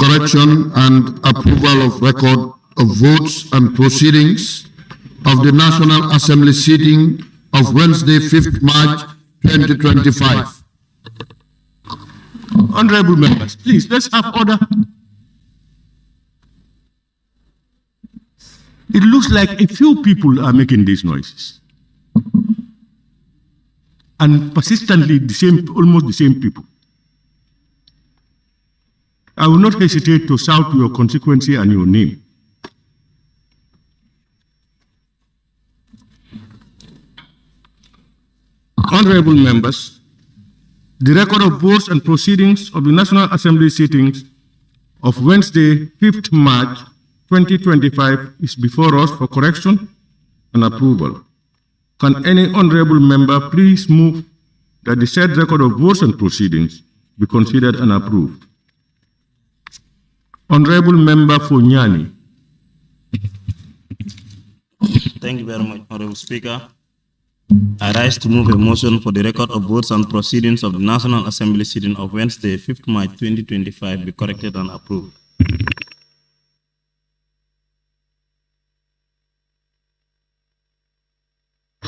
correction and approval of record of votes and proceedings of the National Assembly sitting of Wednesday, 5th March 2025. Honorable members, please, let's have order. It looks like a few people are making these noises. And persistently, almost the same people. I will not hesitate to shout your constituency and your name. Honorable members, the record of votes and proceedings of the National Assembly sittings of Wednesday, 5th March 2025 is before us for correction and approval. Can any honorable member please move that the said record of votes and proceedings be considered and approved? Honorable Member for Nyani. Thank you very much, Honorable Speaker. I rise to move a motion for the record of votes and proceedings of the National Assembly sitting of Wednesday, 5th March 2025 be corrected and approved.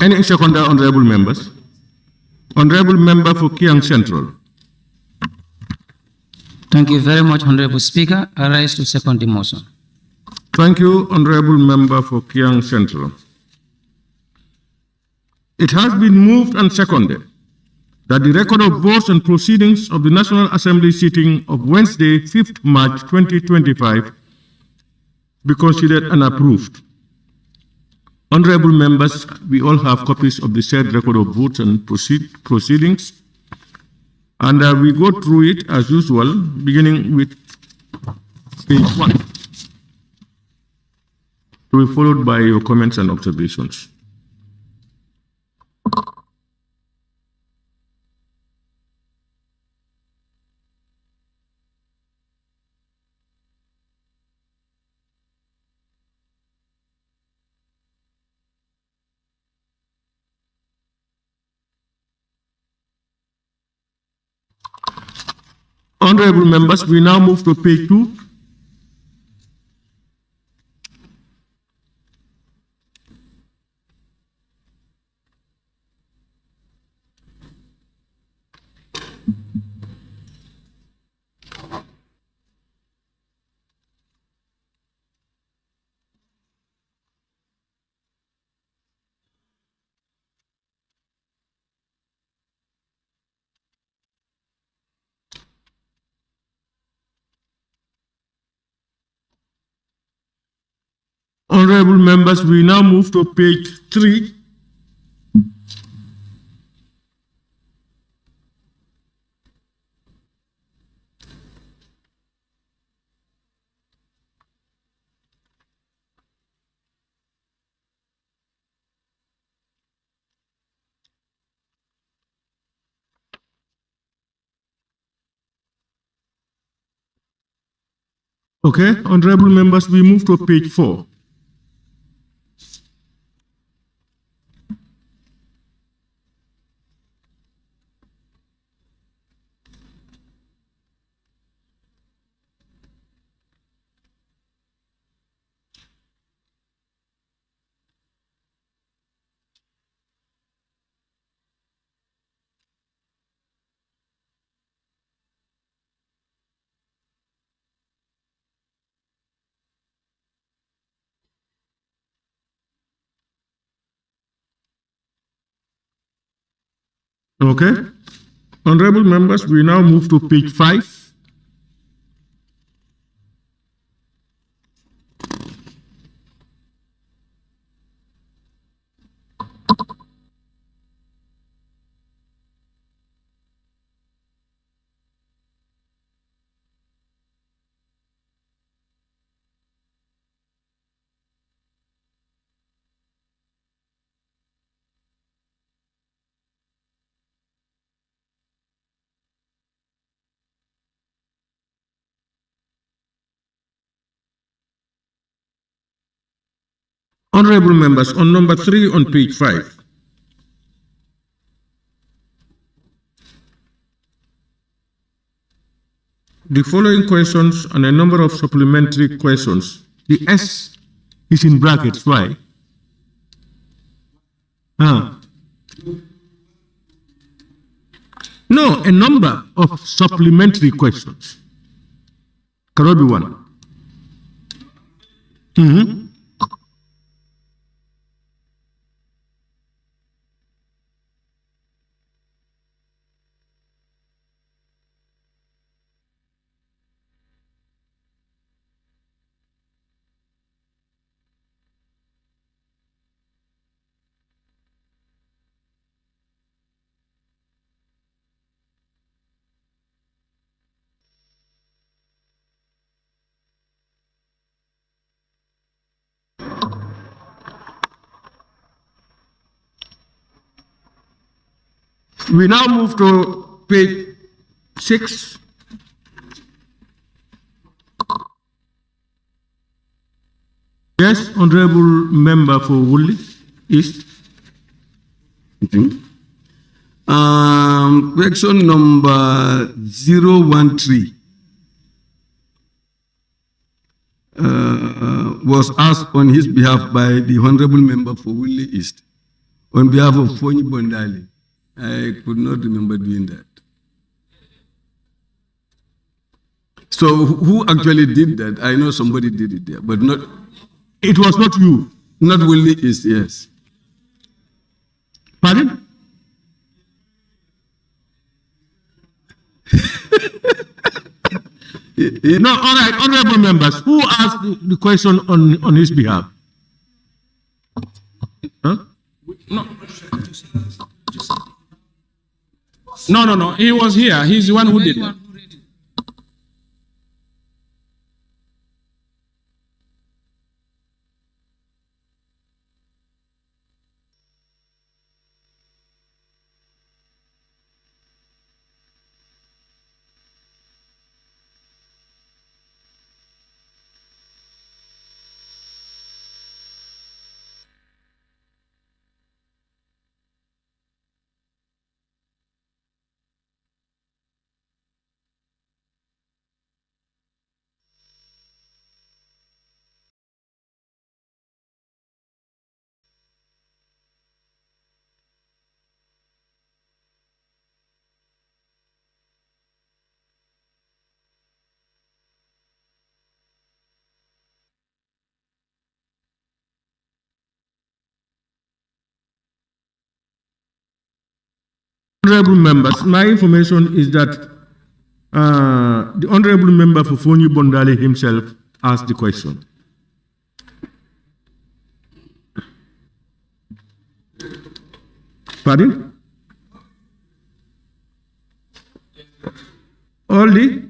Any seconder, honorable members? Honorable Member for Kiang Central. Thank you very much, Honorable Speaker. I rise to second the motion. Thank you, Honorable Member for Kiang Central. It has been moved and seconded that the record of votes and proceedings of the National Assembly sitting of Wednesday, 5th March 2025 be considered and approved. Honorable members, we all have copies of the said record of votes and proceedings, and we go through it as usual, beginning with page 1, to be followed by your comments and observations. Honorable members, we now move to page 2. Honorable members, we now move to page 3. Okay, honorable members, we move to page 4. Okay. Honorable members, we now move to page 5. Honorable members, on number 3 on page 5. the following questions and a number of supplementary questions. The S is in brackets. Why? No, a number of supplementary questions. Cannot be one. We now move to page 6. Yes, Honorable Member for Woodley East. Question number 013 was asked on his behalf by the Honorable Member for Woodley East on behalf of Fonyi Bondali. I could not remember doing that. So who actually did that? I know somebody did it there, but not. It was not you. Not Woodley East, yes. Pardon? No, all right, honorable members, who asked the question on his behalf? Huh? No. He was here. He's the one who did it. Honorable members, my information is that the honorable member for Fonyi Bondali himself asked the question. Pardon? All the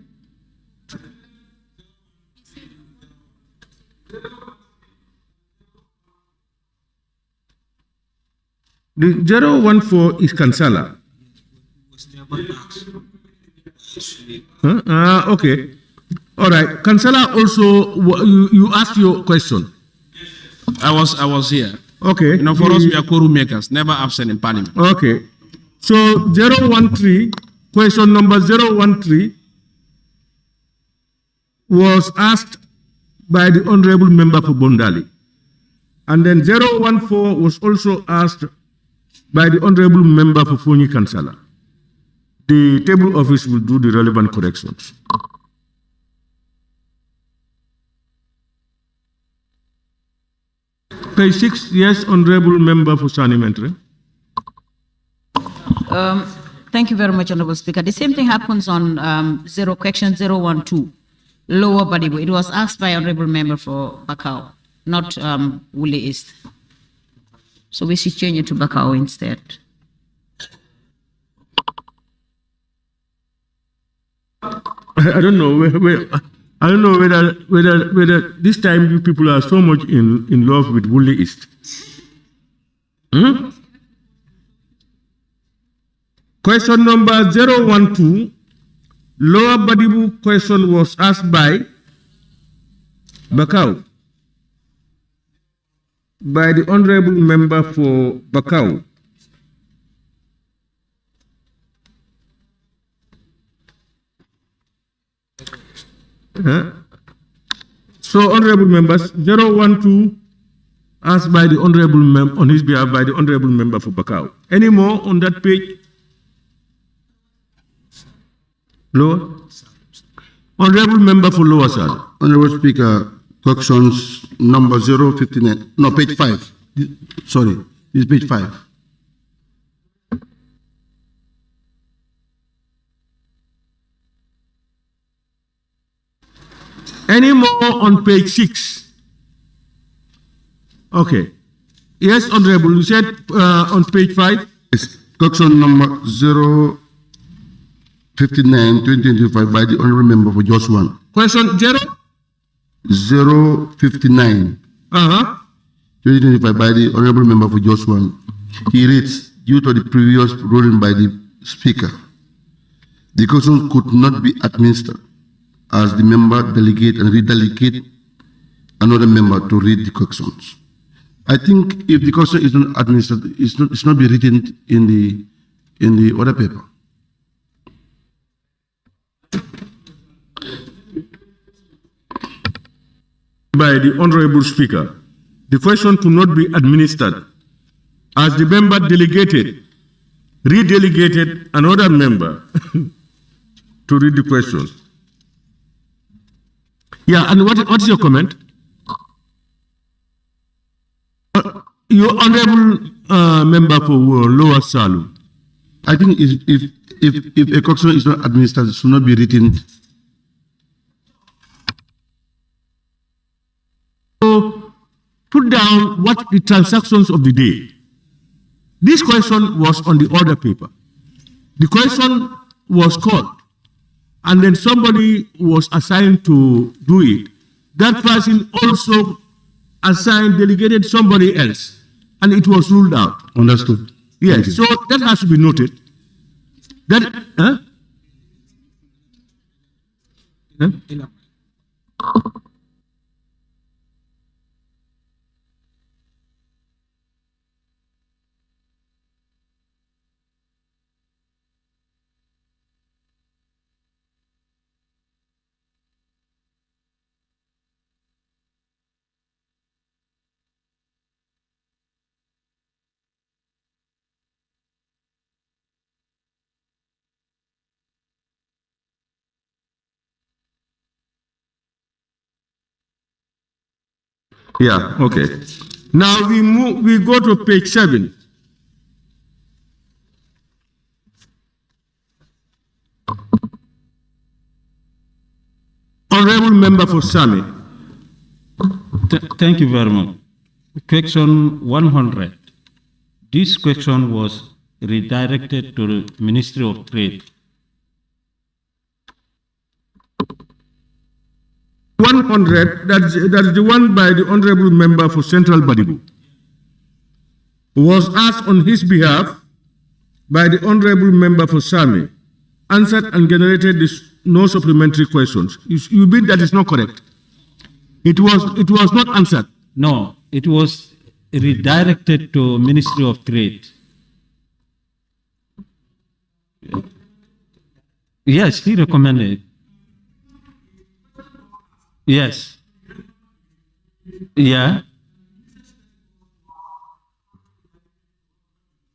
014 is Kansala. Okay. All right. Kansala also, you asked your question. I was here. Okay. You know, for us, we are quorum makers, never absent in parliament. Okay. So 013, question number 013 was asked by the honorable member for Bondali. And then 014 was also asked by the honorable member for Fonyi Kansala. The table office will do the relevant corrections. Page 6, yes, honorable member for Sanimentre. Thank you very much, Honorable Speaker. The same thing happens on question 012, Lower Badibu. It was asked by honorable member for Bakau, not Woodley East. So we should change it to Bakau instead. I don't know I don't know whether this time you people are so much in love with Woodley East. Question number 012, Lower Badibu question was asked by Bakau, by the honorable member for Bakau. So, honorable members, 012 asked by the honorable member on his behalf by the honorable member for Bakau. Any more on that page? Lower? Honorable member for Lower Side. Honorable Speaker, questions number 059, no, page 5. Sorry, this is page 5. Any more on page 6? Okay. Yes, honorable, you said on page 5? Yes. Question number 059, 2025 by the honorable member for just one. Question 0? 059, 2025 by the honorable member for just one. He reads, due to the previous ruling by the speaker, the question could not be administered as the member delegate and redelegate another member to read the questions. I think if the question is not administered, it's not be written in the other paper. By the honorable speaker, the question could not be administered as the member delegated, redelegated another member to read the questions. Yeah, and what is your comment? Your honorable member for Lower Salu. I think if a question is not administered, it should not be written. So put down what the transactions of the day. This question was on the order paper. The question was called, and then somebody was assigned to do it. That person also assigned, delegated somebody else, and it was ruled out. Understood. Yes, so that has to be noted. That, yeah, okay. Now we go to page 7. Honorable member for Sami. Thank you very much. Question 100. This question was redirected to the Ministry of Trade. 100, that's the one by the honorable member for Central Badibu, was asked on his behalf by the honorable member for Sami, answered and generated no supplementary questions. You mean that is not correct? It was not answered. No, it was redirected to Ministry of Trade. Yes, he recommended. Yes. Yeah.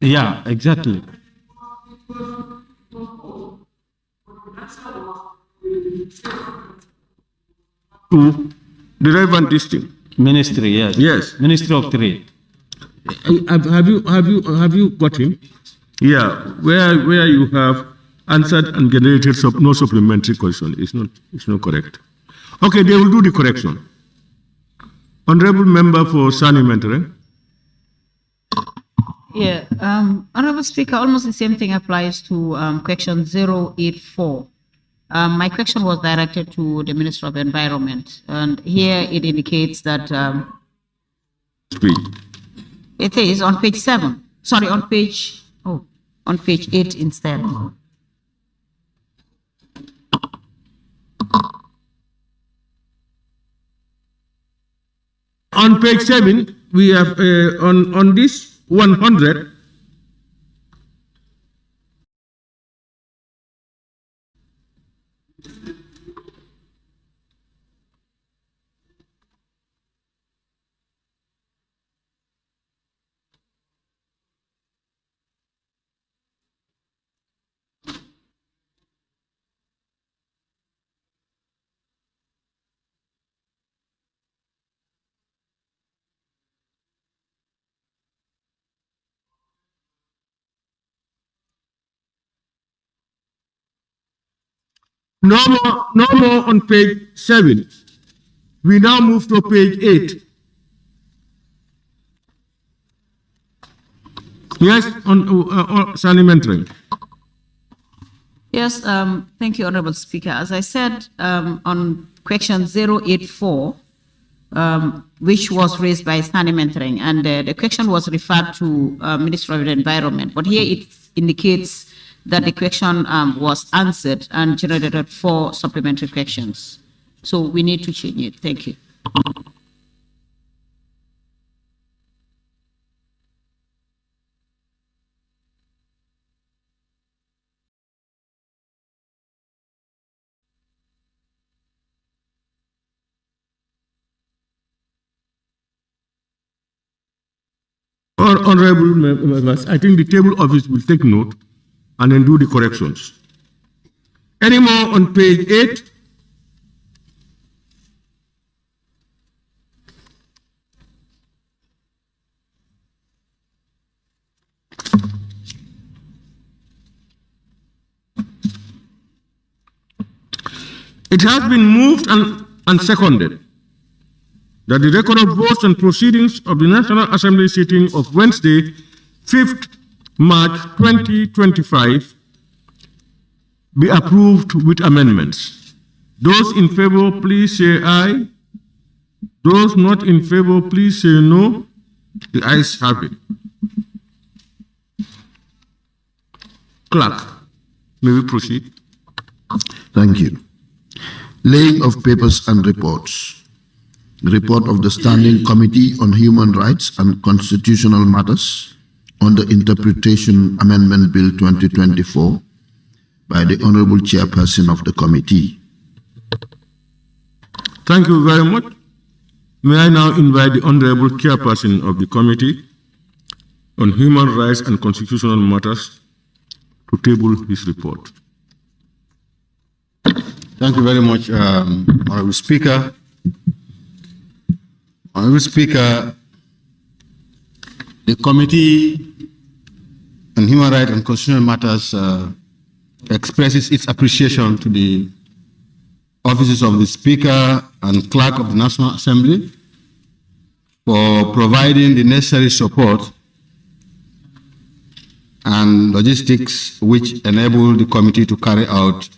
Yeah, exactly. To the relevant district. Ministry, yes. Yes. Ministry of Trade. Have you got him? Yeah, where you have answered and generated no supplementary question. It's not correct. Okay, they will do the correction. Honorable member for Sani Mentere. Yeah, Honorable Speaker, almost the same thing applies to question 084. My question was directed to the Minister of Environment, and here it indicates that it is on page 7. Sorry, on page 8 instead. On page 7, we have on this 100. No more on page 7. We now move to page 8. Yes, on supplementary. Yes, thank you, Honorable Speaker. As I said, on question 084, which was raised by Sani Mentoring, and the question was referred to Ministry of the Environment, but here it indicates that the question was answered and generated 4 supplementary questions. So we need to change it. Thank you. Honorable members, I think the table office will take note and then do the corrections. Any more on page 8? It has been moved and seconded that the record of votes and proceedings of the National Assembly sitting of Wednesday, 5th March 2025 be approved with amendments. Those in favor, please say aye. Those not in favor, please say no. The ayes have it. Clerk, may we proceed? Thank you. Laying of papers and reports. Report of the Standing Committee on Human Rights and Constitutional Matters on the Interpretation Amendment Bill 2024 by the Honorable Chairperson of the committee. Thank you very much. May I now invite the Honorable Chairperson of the Committee on Human Rights and Constitutional Matters to table his report. Thank you very much, Honorable Speaker. Honorable Speaker, the Committee on Human Rights and Constitutional Matters expresses its appreciation to the offices of the Speaker and Clerk of the National Assembly for providing the necessary support and logistics which enable the committee to carry out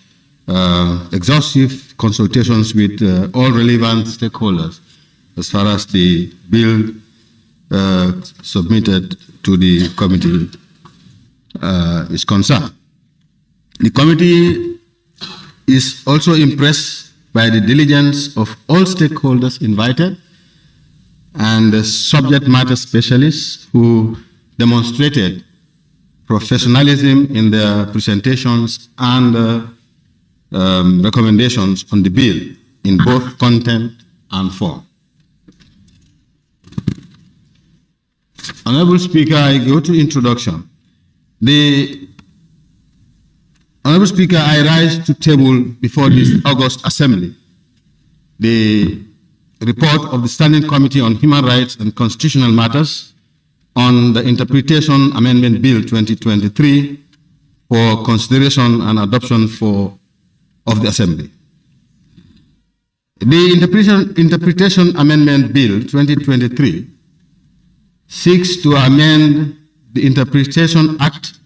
exhaustive consultations with all relevant stakeholders as far as the bill submitted to the committee is concerned. The committee is also impressed by the diligence of all stakeholders invited and the subject matter specialists who demonstrated professionalism in their presentations and recommendations on the bill in both content and form. Honorable Speaker, I go to introduction. Honorable Speaker, I rise to table before this August Assembly the report of the Standing Committee on Human Rights and Constitutional Matters on the Interpretation Amendment Bill 2023 for consideration and adoption of the Assembly. The Interpretation Amendment Bill 2023 seeks to amend the Interpretation Act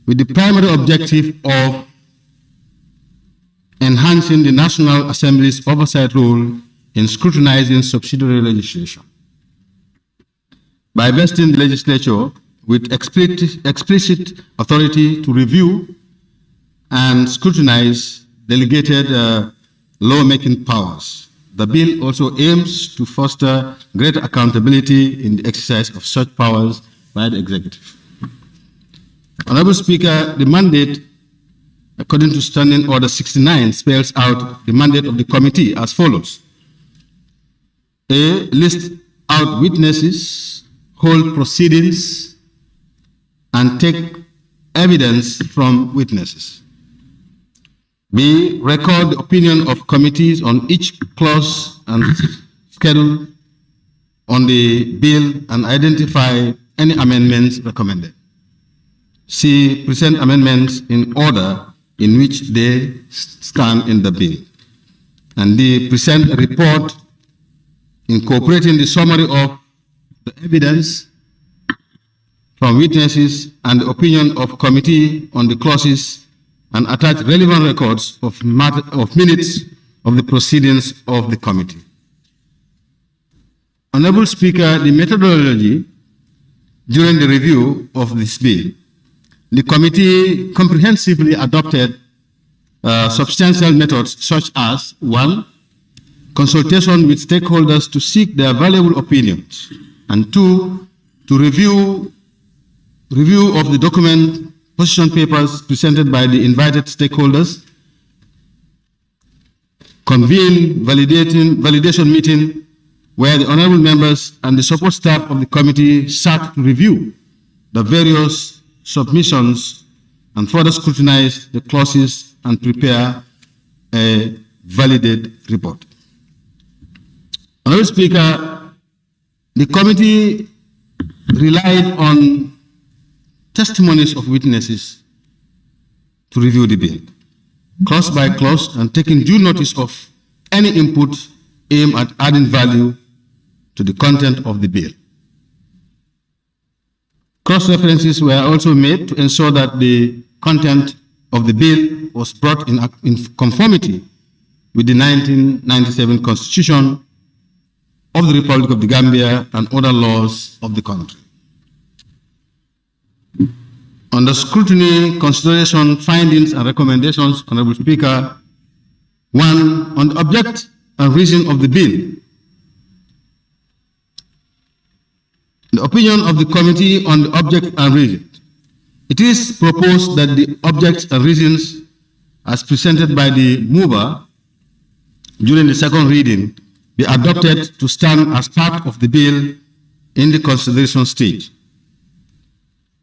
with the primary objective of enhancing the National Assembly's oversight role in scrutinizing subsidiary legislation by vesting the legislature with explicit authority to review and scrutinize delegated lawmaking powers. The bill also aims to foster greater accountability in the exercise of such powers by the executive. Honorable Speaker, the mandate, according to Standing Order 69, spells out the mandate of the committee as follows. A, list out witnesses, hold proceedings, and take evidence from witnesses. B, record the opinion of committees on each clause and schedule on the bill and identify any amendments recommended. C, present amendments in order in which they stand in the bill. And they present a report incorporating the summary of the evidence from witnesses and the opinion of committee on the clauses and attach relevant records of minutes of the proceedings of the committee. Honorable Speaker, the methodology during the review of this bill, the committee comprehensively adopted substantial methods such as 1. Consultation with stakeholders to seek their valuable opinions, and 2. To review of the document position papers presented by the invited stakeholders, convene validation meeting where the honorable members and the support staff of the committee sat to review the various submissions and further scrutinize the clauses and prepare a validated report. Honorable Speaker, the committee relied on testimonies of witnesses to review the bill, clause by clause, and taking due notice of any input aimed at adding value to the content of the bill. Cross-references were also made to ensure that the content of the bill was brought in conformity with the 1997 Constitution of the Republic of the Gambia and other laws of the country. Under scrutiny, consideration, findings, and recommendations, Honorable Speaker, 1. On the object and reason of the bill, the opinion of the committee on the object and reason. It is proposed that the objects and reasons as presented by the mover during the second reading be adopted to stand as part of the bill in the consideration stage.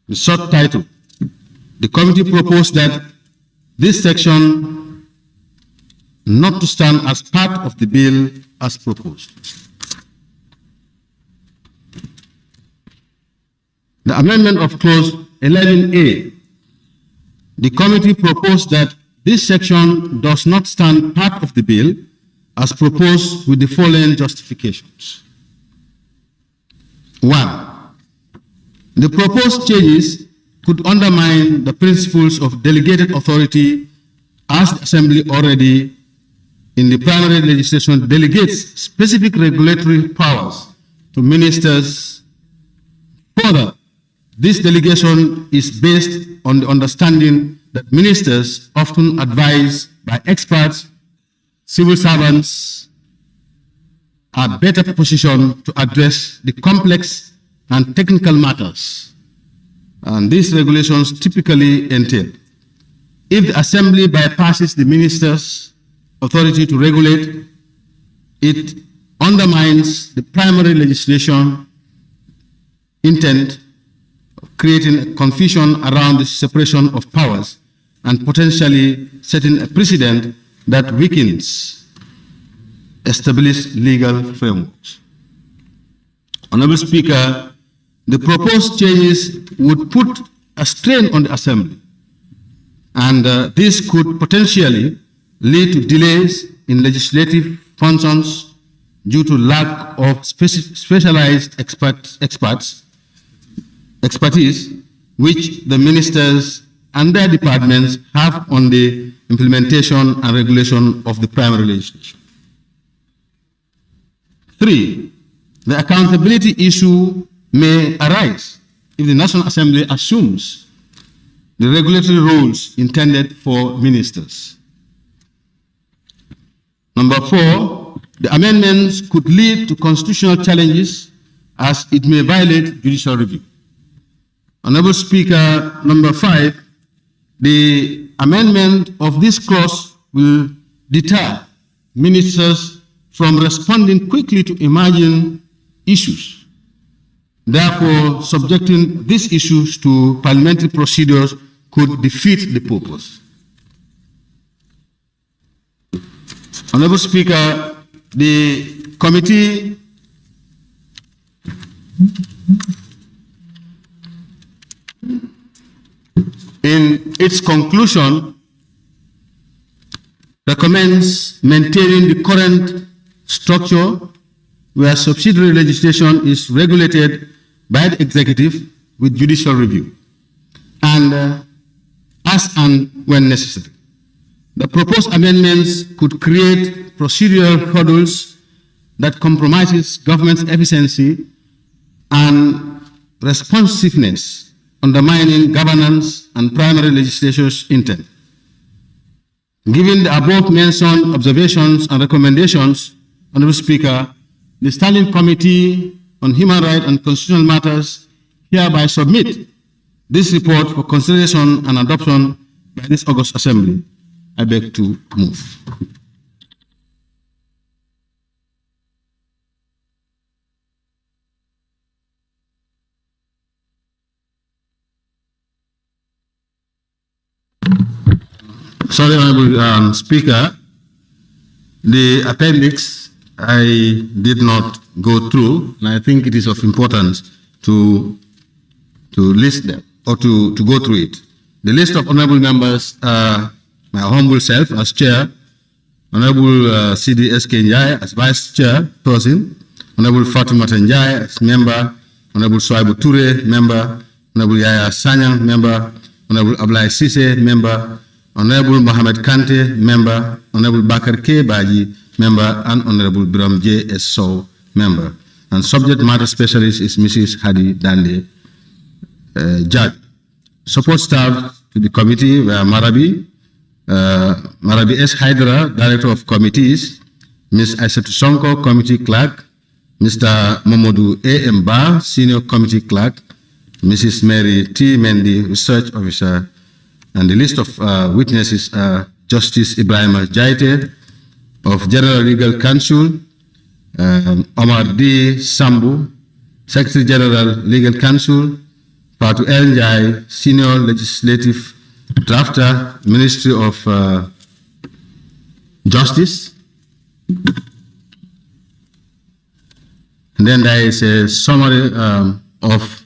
The short title. The committee proposed that this section not to stand as part of the bill as proposed. The amendment of clause 11A. The committee proposed that this section does not stand part of the bill as proposed with the following justifications. 1. The proposed changes could undermine the principles of delegated authority as the Assembly already in the primary legislation delegates specific regulatory powers to ministers. Further, this delegation is based on the understanding that ministers often advised by experts, civil servants are better positioned to address the complex and technical matters. And these regulations typically entail, if the Assembly bypasses the minister's authority to regulate, it undermines the primary legislation intent, creating a confusion around the separation of powers and potentially setting a precedent that weakens established legal frameworks. Honorable Speaker, the proposed changes would put a strain on the Assembly, and this could potentially lead to delays in legislative functions due to lack of specialized expertise which the ministers and their departments have on the implementation and regulation of the primary legislation. 3. The accountability issue may arise if the National Assembly assumes the regulatory roles intended for ministers. Number 4, the amendments could lead to constitutional challenges as it may violate judicial review. Honorable Speaker, number 5, the amendment of this clause will deter ministers from responding quickly to emerging issues. Therefore, subjecting these issues to parliamentary procedures could defeat the purpose. Honorable Speaker, the committee in its conclusion recommends maintaining the current structure where subsidiary legislation is regulated by the executive with judicial review and as and when necessary. The proposed amendments could create procedural hurdles that compromises government's efficiency and responsiveness, undermining governance and primary legislature's intent. Given the above mentioned observations and recommendations, Honorable Speaker, the Standing Committee on Human Rights and Constitutional Matters hereby submit this report for consideration and adoption by this August Assembly. I beg to move. Sorry, Honorable Speaker, the appendix I did not go through, and I think it is of importance to list them or to go through it. The list of honorable members are my humble self as chair, Honorable C.D.S.K. Njai as vice chairperson, Honorable Fatima Njai as member, Honorable Swaibu Ture, member, Honorable Yaya Sanyang, member, Honorable Ablai Sise, member, Honorable Mohamed Kante, member, Honorable Bakar K. Baji, member, and Honorable Biram J. S. Sow, member. And subject matter specialist is Mrs. Hadi Dande, judge. Support staff to the committee were Marabi S. Hydra, Director of Committees, Ms. Aissatou Sonko, Committee Clerk, Mr. Momodu A. M. Ba, Senior Committee Clerk, Mrs. Mary T. Mendy, Research Officer, and the list of witnesses are Justice Ibrahim Jaite of General Legal Counsel, Omar D. Sambu, Secretary General Legal Counsel, Fatu El Njai, Senior Legislative Drafter, Ministry of Justice. And then there is a summary of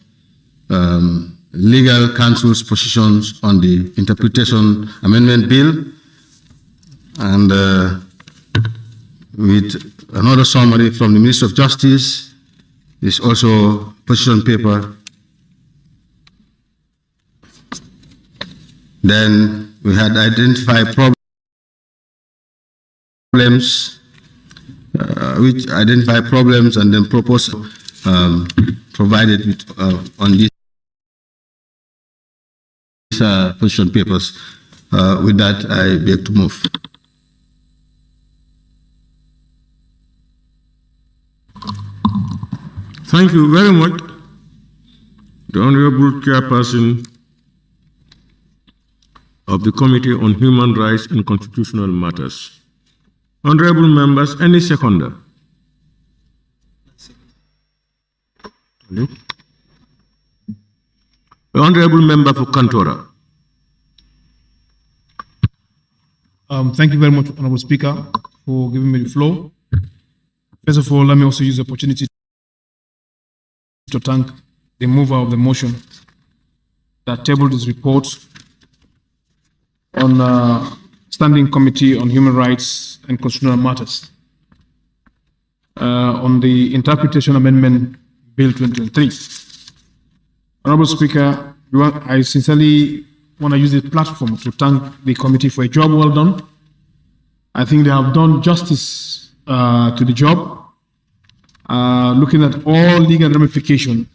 legal counsel's positions on the interpretation amendment bill, and with another summary from the Minister of Justice is also position paper. Then we had identified problems, which identify problems and then proposal provided with, on these position papers. With that, I beg to move. Thank you very much, the Honorable Chairperson of the Committee on Human Rights and Constitutional Matters. Honorable members, any seconder? The Honorable Member for Kantora. Thank you very much, Honorable Speaker, for giving me the floor. First of all, let me also use the opportunity to thank the mover of the motion that tabled this report on Standing Committee on Human Rights and Constitutional Matters on the Interpretation Amendment Bill 2023. Honorable Speaker, I sincerely want to use this platform to thank the committee for a job well done. I think they have done justice to the job. Looking at all legal ramifications,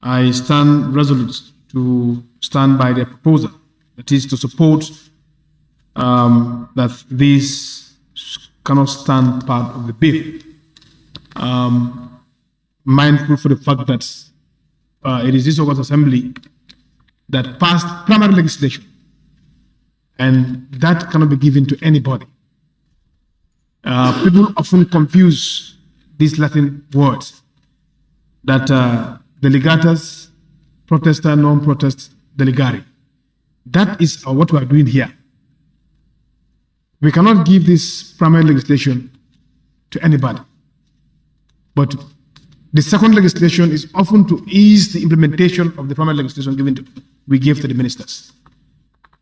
I stand resolute to stand by their proposal, that is to support that this cannot stand part of the bill. Mindful for the fact that it is this August Assembly that passed primary legislation, and that cannot be given to anybody. People often confuse these Latin words that delegatus, protesta, non-protest, delegare. That is what we are doing here. We cannot give this primary legislation to anybody. But the second legislation is often to ease the implementation of the primary legislation we give to the ministers.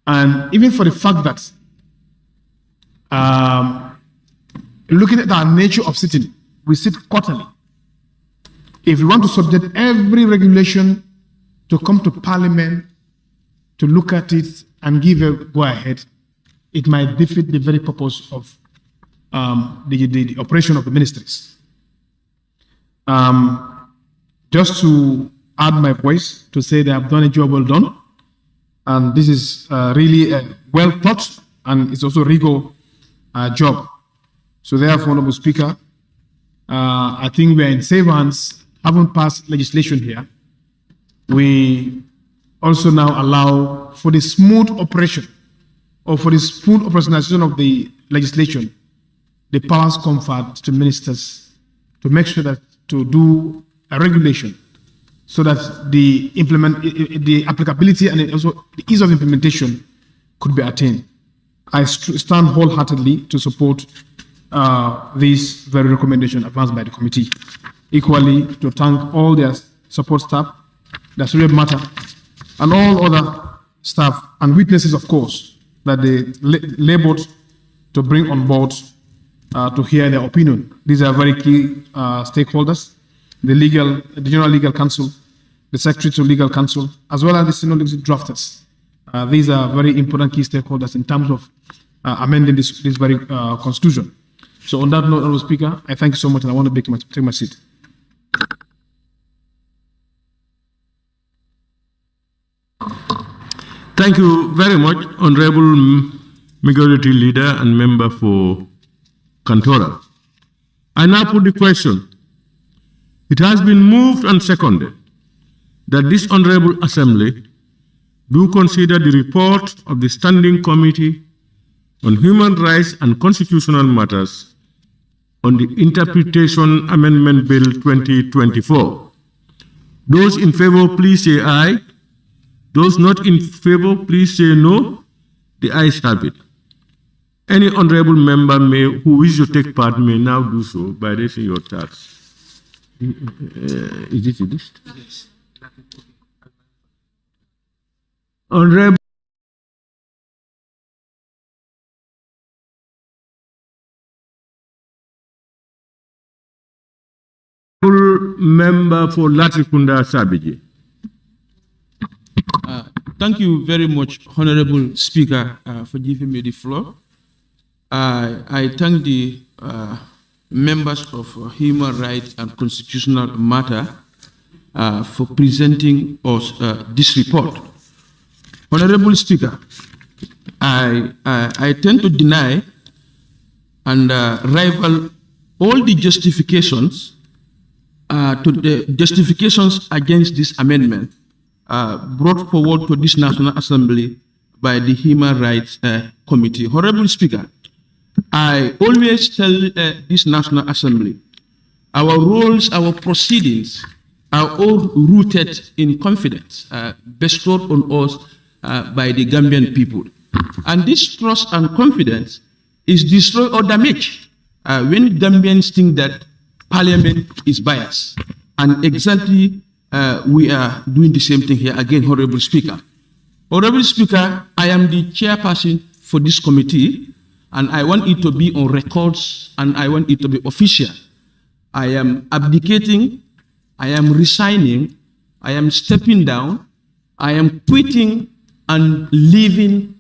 And even for the fact that looking at our nature of sitting, we sit quarterly. If we want to subject every regulation to come to Parliament to look at it and give a go-ahead, it might defeat the very purpose of the operation of the ministries. Just to add my voice to say they have done a job well done, and this is really a well thought and it's also a legal job. So therefore, Honorable Speaker, I think we are in safe hands, having passed legislation here. We also now allow for the smooth operation or for the smooth operationalization of the legislation, the powers conferred to ministers to make sure that to do a regulation so that the applicability and also the ease of implementation could be attained. I stand wholeheartedly to support this very recommendation advanced by the committee. Equally, to thank all their support staff, the subject matter, and all other staff and witnesses, of course, that they labored to bring on board to hear their opinion. These are very key stakeholders, the General Legal Counsel, the Secretary to Legal Counsel, as well as the Senior Legal Drafters. These are very important key stakeholders in terms of amending this very constitution. So on that note, Honourable Speaker, I thank you so much and I want to take my seat. Thank you very much, Honorable Majority Leader and Member for Kantora. I now put the question. It has been moved and seconded that this Honorable Assembly do consider the report of the Standing Committee on Human Rights and Constitutional Matters on the Interpretation Amendment Bill 2024. Those in favor, please say aye. Those not in favor, please say no. The ayes have it. Any honorable member who wishes to take part may now do so by raising your tax. Is it a list? Yes. Honorable Member for Latrikunda Sabiji. Thank you very much, Honorable Speaker, for giving me the floor. I thank the members of Human Rights and Constitutional Matter for presenting us this report. Honorable Speaker, I tend to deny and rival all the justifications against this amendment brought forward to this National Assembly by the Human Rights Committee. Honorable Speaker, I always tell this National Assembly, our roles, our proceedings are all rooted in confidence bestowed on us by the Gambian people. And this trust and confidence is destroyed or damaged when Gambians think that Parliament is biased. And exactly we are doing the same thing here again, Honorable Speaker. Honorable Speaker, I am the chairperson for this committee, and I want it to be on records, and I want it to be official. I am abdicating, I am resigning, I am stepping down, I am quitting and leaving,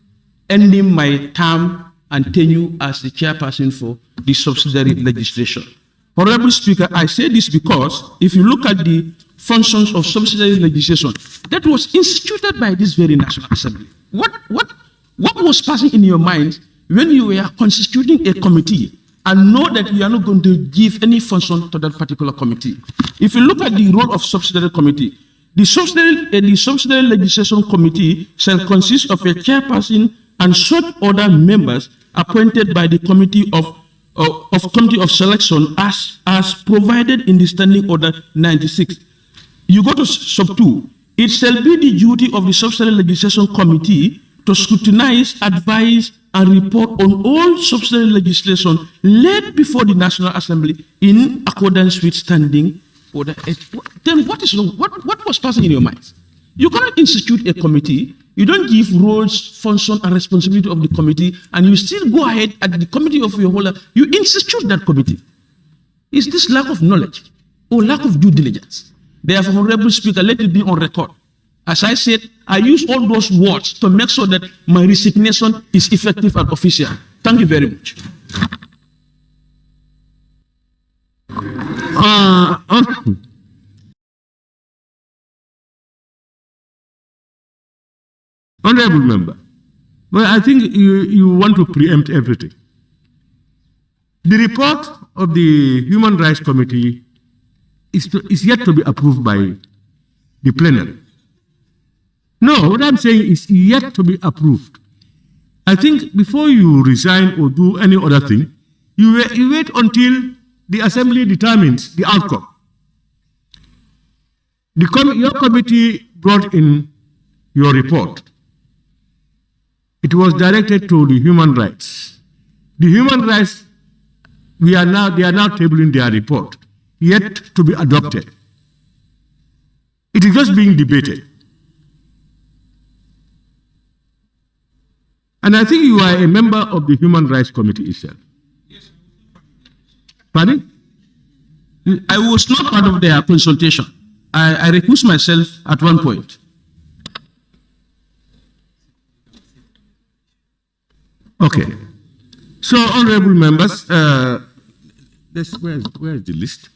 ending my term and tenure as the chairperson for the subsidiary legislation. Honorable Speaker, I say this because if you look at the functions of subsidiary legislation that was instituted by this very National Assembly, what was passing in your mind when you were constituting a committee and know that you are not going to give any function to that particular committee? If you look at the role of subsidiary committee, the subsidiary legislation committee shall consist of a chairperson and such other members appointed by the committee of selection as provided in the Standing Order 96. You go to sub 2. It shall be the duty of the subsidiary legislation committee to scrutinize, advise, and report on all subsidiary legislation laid before the National Assembly in accordance with Standing Order 8. Then what was passing in your minds? You cannot institute a committee. You don't give roles, function, and responsibility of the committee, and you still go ahead at the committee of your holder. You institute that committee. Is this lack of knowledge or lack of due diligence? Therefore, Honorable Speaker, let it be on record. As I said, I use all those words to make sure that my resignation is effective and official. Thank you very much. Honorable member, well, I think you want to preempt everything. The report of the Human Rights Committee is yet to be approved by the plenary. No, what I'm saying is yet to be approved. I think before you resign or do any other thing, you wait until the assembly determines the outcome. Your committee brought in your report. It was directed to the human rights. The human rights, they are now tabling their report, yet to be adopted. It is just being debated. And I think you are a member of the Human Rights Committee itself. Pardon? I was not part of their consultation. I recused myself at one point. Okay. So, honorable members, where is the list?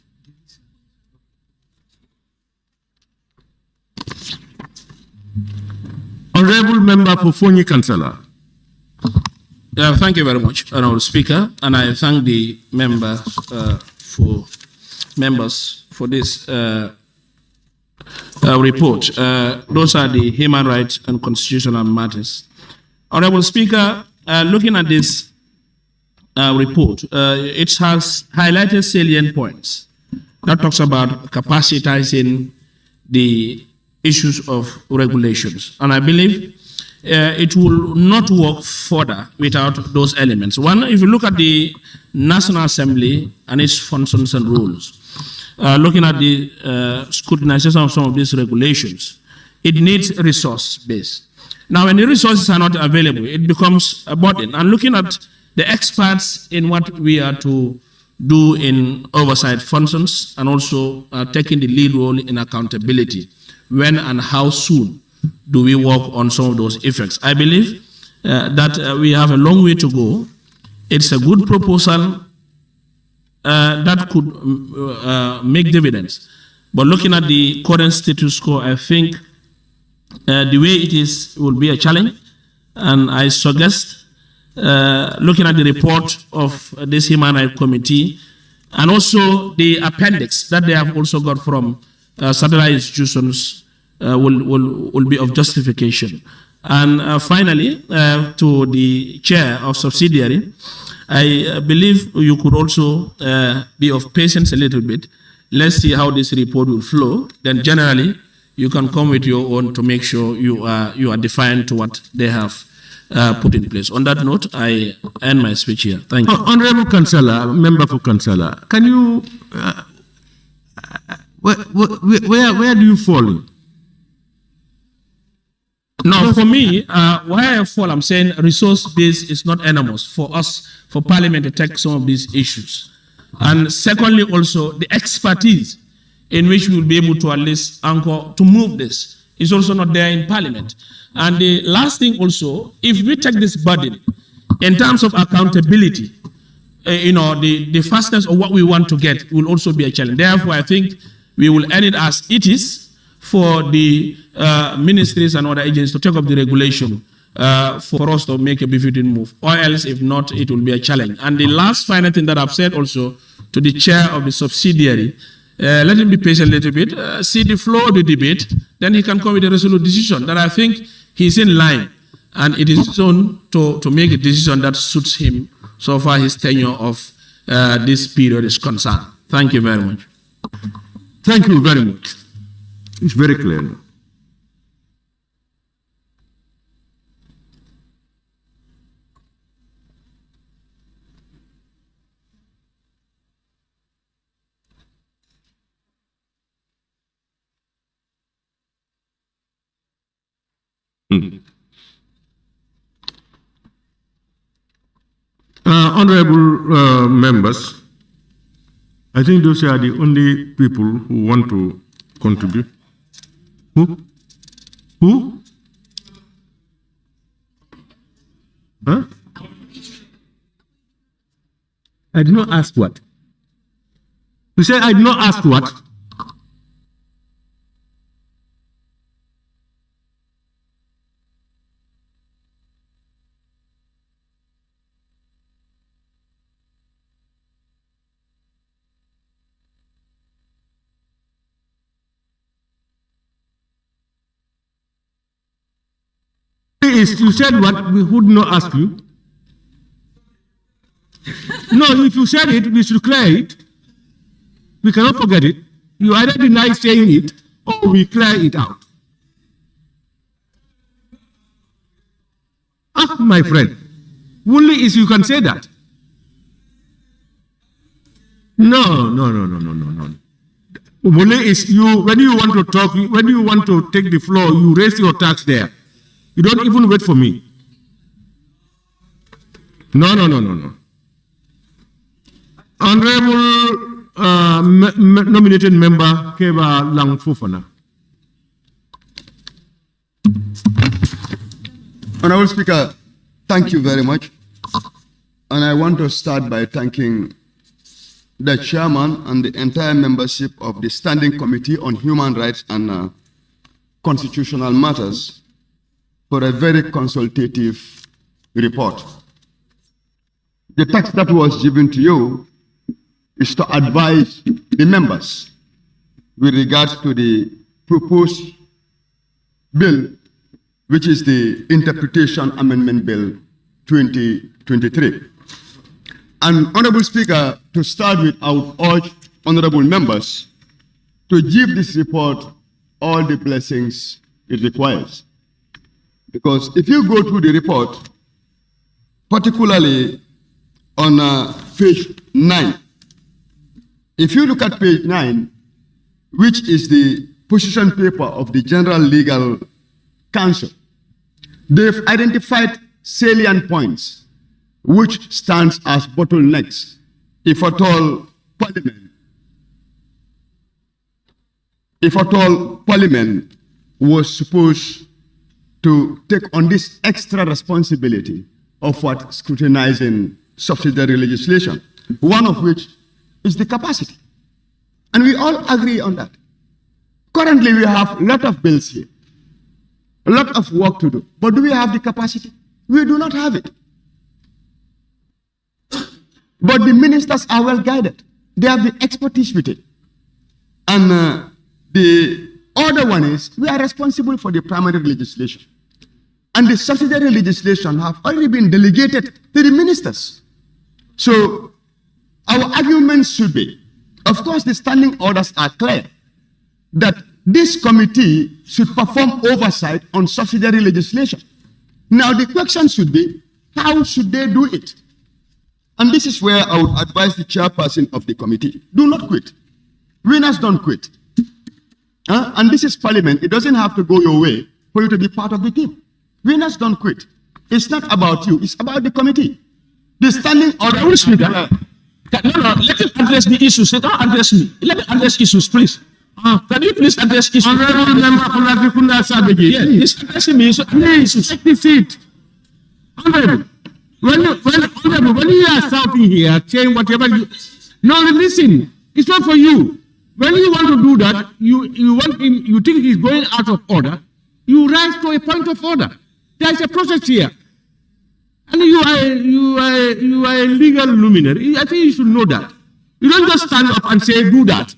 Honorable member for Fonyi Kansala. Thank you very much, Honorable Speaker, and I thank the members for this report. Those are the human rights and constitutional matters. Honorable Speaker, looking at this report, it has highlighted salient points that talks about capacitizing the issues of regulations, and I believe it will not work further without those elements. One, if you look at the National Assembly and its functions and rules, looking at the scrutinization of some of these regulations, it needs resource base. Now, when the resources are not available, it becomes a burden. And looking at the experts in what we are to do in oversight functions and also taking the lead role in accountability, when and how soon do we work on some of those effects? I believe that we have a long way to go. It's a good proposal that could make dividends. But looking at the current status quo, I think the way it is will be a challenge. And I suggest, looking at the report of this Human Rights Committee and also the appendix that they have also got from satellite institutions, will be of justification. And finally, to the chair of subsidiary, I believe you could also be of patience a little bit. Let's see how this report will flow. Then generally, you can come with your own to make sure you are defiant to what they have put in place. On that note, I end my speech here. Thank you. Honorable Kansala, member for Kansala, can you, where do you fall in? Now, for me, where I fall, I'm saying resource base is not enormous for us, for Parliament to take some of these issues. And secondly, also, the expertise in which we will be able to at least anchor to move this is also not there in Parliament. And the last thing also, if we take this burden in terms of accountability, the fastness of what we want to get will also be a challenge. Therefore, I think we will end it as it is for the ministries and other agencies to take up the regulation for us to make a befitting move. Or else, if not, it will be a challenge. And the last final thing that I've said also to the chair of the subsidiary, let him be patient a little bit, see the flow of the debate, then he can come with a resolute decision that I think he's in line. And it is his own to make a decision that suits him so far his tenure of this period is concerned. Thank you very much. Thank you very much. It's very clear. Honorable members, I think those are the only people who want to contribute. Who? Who? Huh? I did not ask what? You said I did not ask what? Is you said what we would not ask you. No, if you said it, we should clear it. We cannot forget it. You either deny saying it or we clear it out. Ah, my friend, only is you can say that. No. Only is you, when you want to talk, when you want to take the floor, you raise your tax there. You don't even wait for me. No. Honorable nominated member Keba Lang Fofana. Honorable Speaker, thank you very much. And I want to start by thanking the chairman and the entire membership of the Standing Committee on Human Rights and Constitutional Matters for a very consultative report. The text that was given to you is to advise the members with regard to the proposed bill, which is the Interpretation Amendment Bill 2023. And Honorable Speaker, to start with, I would urge honorable members to give this report all the blessings it requires. Because if you go through the report, particularly on page 9, if you look at page 9, which is the position paper of the General Legal Counsel, they've identified salient points which stands as bottlenecks, if at all Parliament was supposed to take on this extra responsibility of what scrutinizing subsidiary legislation, one of which is the capacity. And we all agree on that. Currently, we have a lot of bills here, a lot of work to do. But do we have the capacity? We do not have it. But the ministers are well guided. They have the expertise with it. And the other one is, we are responsible for the primary legislation. And the subsidiary legislation have already been delegated to the ministers. So our arguments should be, of course, the standing orders are clear, that this committee should perform oversight on subsidiary legislation. Now the question should be, how should they do it? And this is where I would advise the chairperson of the committee, do not quit. Winners don't quit. And this is Parliament. It doesn't have to go your way for you to be part of the team. Winners don't quit. It's not about you. It's about the committee. The standing order. No, let him address the issues. Don't address me. Let me address issues, please. Can you please address issues? Honorable member Kunda Sabegi. Yes, he's addressing me. So Please take the seat. Honorable, when you are shouting here, saying whatever you... No, listen. It's not for you. When you want to do that, you think he's going out of order, you rise to a point of order. There's a process here. And you are a legal luminary. I think you should know that. You don't just stand up and say, do that.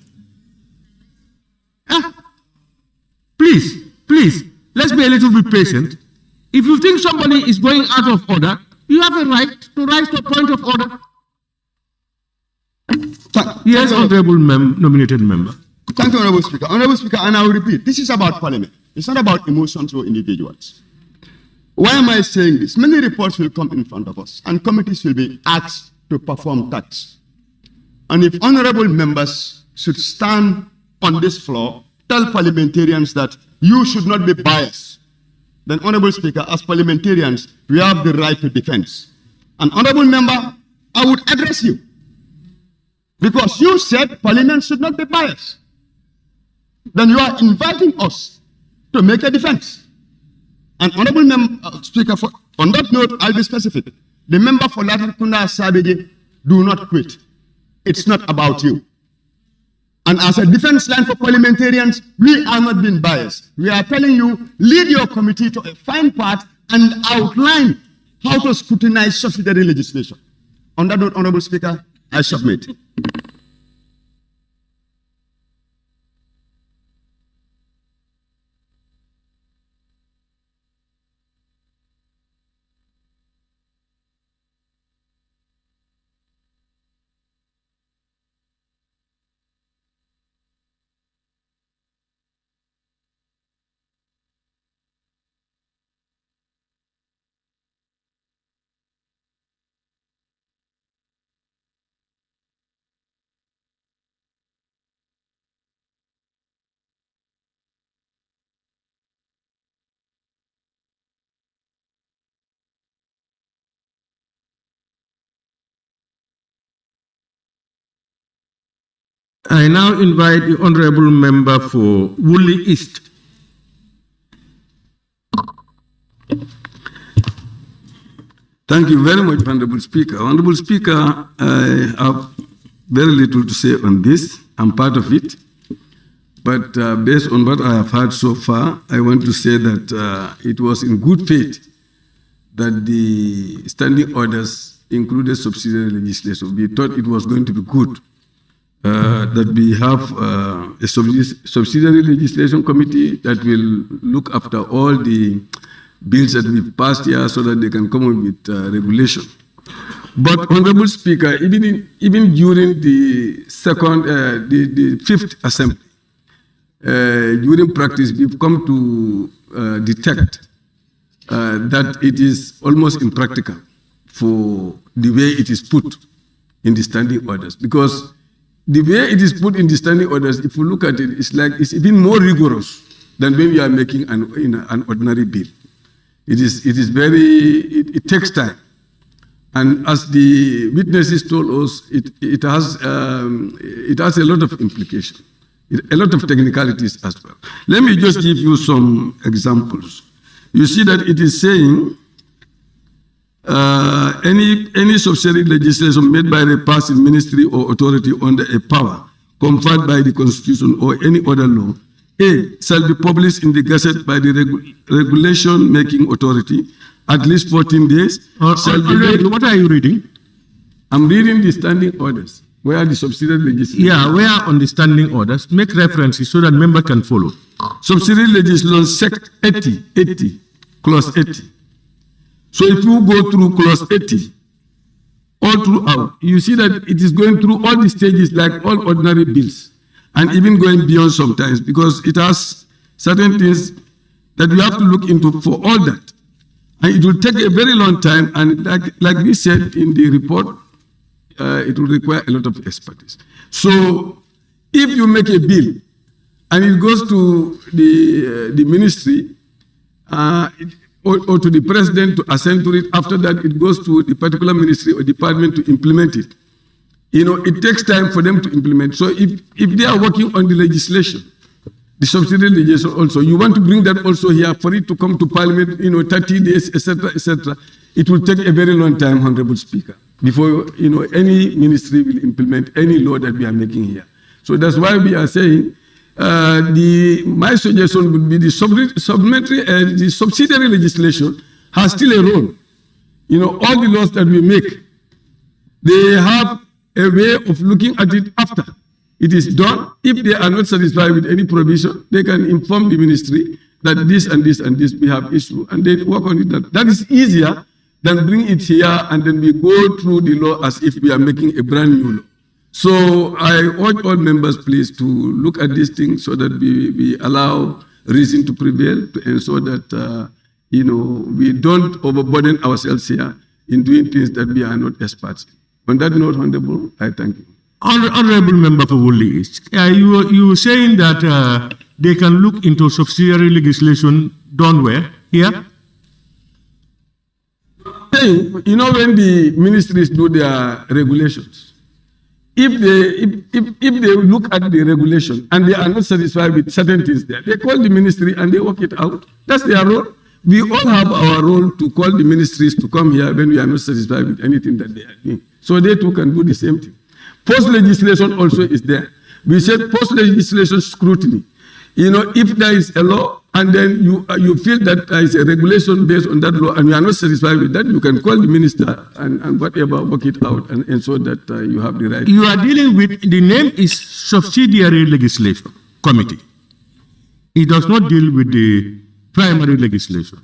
Please, let's be a little bit patient. If you think somebody is going out of order, you have a right to rise to a point of order. Yes, honorable nominated member. Thank you, Honorable Speaker. Honorable Speaker, and I will repeat, this is about Parliament. It's not about emotions or individuals. Why am I saying this? Many reports will come in front of us, and committees will be asked to perform tasks. And if honorable members should stand on this floor, tell parliamentarians that you should not be biased, then Honorable Speaker, as parliamentarians, we have the right to defense. And Honorable Member, I would address you. Because you said Parliament should not be biased. Then you are inviting us to make a defense. And Honorable Speaker, on that note, I'll be specific. The member for Latrikunda Sabiji, do not quit. It's not about you. And as a defense line for parliamentarians, we are not being biased. We are telling you, lead your committee to a fine path and outline how to scrutinize subsidiary legislation. On that note, Honorable Speaker, I submit. I now invite the honorable member for Woolly East. Thank you very much, Honorable Speaker. Honorable Speaker, I have very little to say on this. I'm part of it. But based on what I have heard so far, I want to say that it was in good faith that the standing orders included subsidiary legislation. We thought it was going to be good that we have a subsidiary legislation committee that will look after all the bills that we've passed here so that they can come up with regulation. But, Honorable Speaker, even during the fifth assembly, during practice, we've come to detect that it is almost impractical for the way it is put in the standing orders. Because the way it is put in the standing orders, if you look at it, it's even more rigorous than when we are making an ordinary bill. It takes time. And as the witnesses told us, it has a lot of implications, a lot of technicalities as well. Let me just give you some examples. You see that it is saying any subsidiary legislation made by a passing ministry or authority under a power conferred by the Constitution or any other law, A, shall be published in the Gazette by the regulation-making authority at least 14 days. What are you reading? I'm reading the standing orders, where the subsidiary legislation. Yeah, where on the standing orders? Make references so that member can follow. Subsidiary legislation, Sect 80, Clause 80. So if you go through Clause 80, all throughout, you see that it is going through all the stages like all ordinary bills, and even going beyond sometimes, because it has certain things that we have to look into for all that. And it will take a very long time, and like we said in the report, it will require a lot of expertise. So if you make a bill and it goes to the ministry or to the president to assent to it, after that it goes to the particular ministry or department to implement it. It takes time for them to implement. So if they are working on the legislation, the subsidiary legislation also, you want to bring that also here for it to come to Parliament, 30 days, etc., etc. It will take a very long time, Honorable Speaker, before any ministry will implement any law that we are making here. So that's why we are saying my suggestion would be the subsidiary legislation has still a role. All the laws that we make, they have a way of looking at it after it is done. If they are not satisfied with any provision, they can inform the ministry that this and this and this we have issue, and they work on it. That is easier than bring it here and then we go through the law as if we are making a brand new law. So I urge all members, please, to look at these things so that we allow reason to prevail to ensure that we don't overburden ourselves here in doing things that we are not experts in. On that note, Honorable, I thank you. Honorable member for Woolly East, you were saying that they can look into subsidiary legislation done where? here? Hey, you know when the ministries do their regulations, if they look at the regulation and they are not satisfied with certain things there, they call the ministry and they work it out. That's their role. We all have our role to call the ministries to come here when we are not satisfied with anything that they are doing. So they too can do the same thing. Post legislation also is there. We said post legislation scrutiny. You know, if there is a law and then you feel that there is a regulation based on that law and you are not satisfied with that, you can call the minister and whatever, work it out and ensure that you have the right. You are dealing with, the name is Subsidiary Legislation Committee. It does not deal with the primary legislation.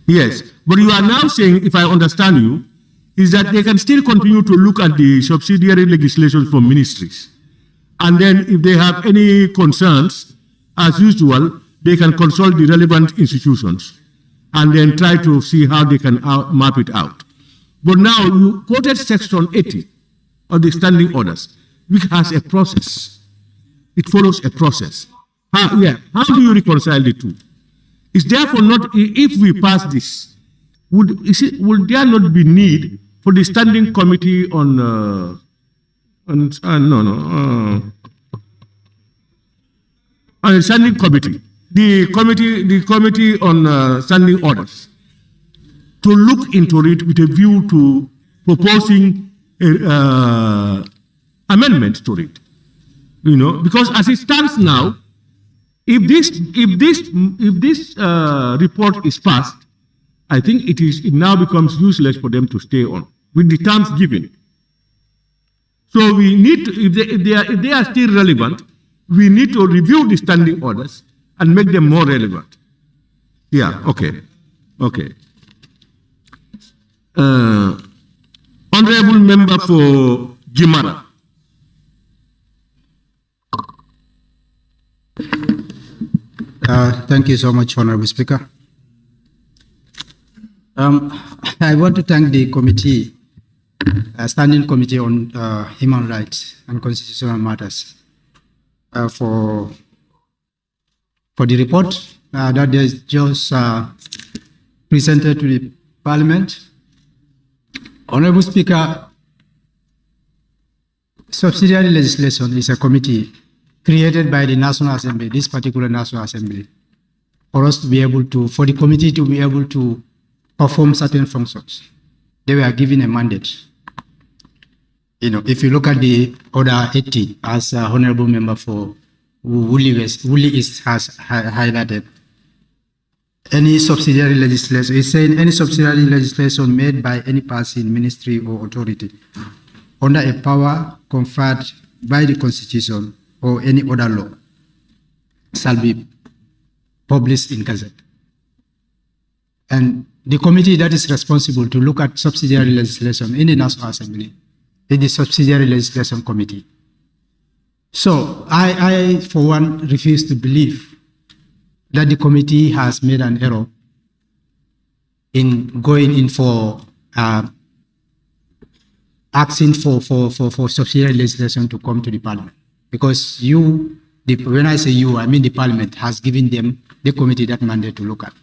Yes, but you are now saying, if I understand you, is that they can still continue to look at the subsidiary legislation for ministries. And then if they have any concerns, as usual, they can consult the relevant institutions and then try to see how they can map it out. But now you quoted Section 80 of the standing orders, which has a process. It follows a process. How do you reconcile the two? Is therefore not, if we pass this, would there not be need for the standing committee on a standing committee, the committee on standing orders, to look into it with a view to proposing amendments to it? You know, because as it stands now, if this report is passed, I think it now becomes useless for them to stay on with the terms given. So we need to, if they are still relevant, we need to review the standing orders and make them more relevant. Yeah, okay. Honorable Member for Jimara. Thank you so much, Honorable Speaker. I want to thank the committee, Standing Committee on Human Rights and Constitutional Matters, for the report that they just presented to the Parliament. Honorable Speaker, subsidiary legislation is a committee created by the National Assembly, this particular National Assembly, for us to be able to, for the committee to be able to perform certain functions. They were given a mandate. You know, if you look at the Order 80, as Honorable Member for Woolly East has highlighted, any subsidiary legislation, it's saying any subsidiary legislation made by any person, ministry or authority under a power conferred by the Constitution or any other law shall be published in Gazette. And the committee that is responsible to look at subsidiary legislation in the National Assembly is the Subsidiary Legislation Committee. So I for one, refuse to believe that the committee has made an error in going in for asking for subsidiary legislation to come to the Parliament. Because when I say you, I mean the Parliament has given them, the committee, that mandate to look at.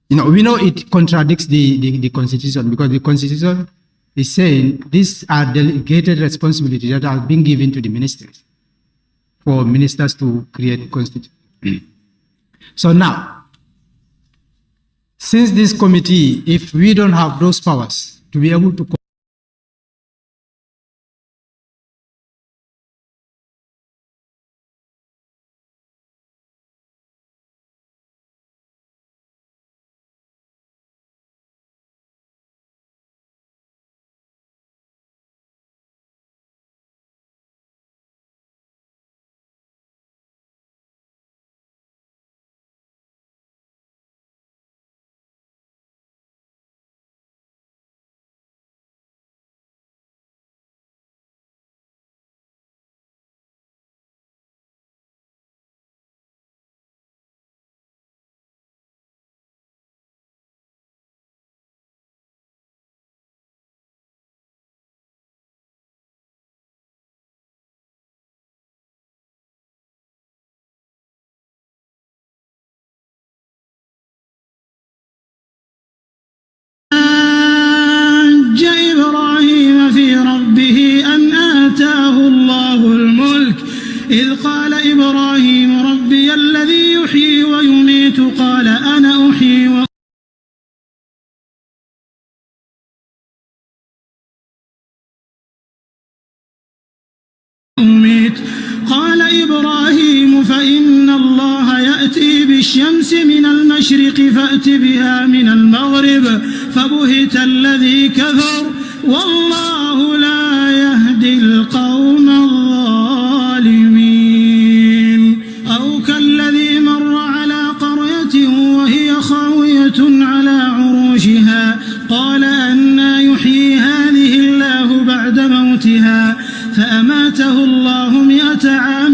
You know, we know it contradicts the Constitution, because the Constitution is saying these are delegated responsibilities that are being given to the ministries for ministers to create Constitution. So now, since this committee, if we don't have those powers to be able to إذ قال إبراهيم ربي الذي يحيي ويميت قال أنا أحيي وأميت قال إبراهيم فإن الله يأتي بالشمس من المشرق فأت بها من المغرب فبهت الذي كفر والله لا يهدي القوم الظالمين أو كالذي مر على قرية وهي خاوية على عروشها قال أنى يحيي هذه الله بعد موتها فأماته الله 100 عام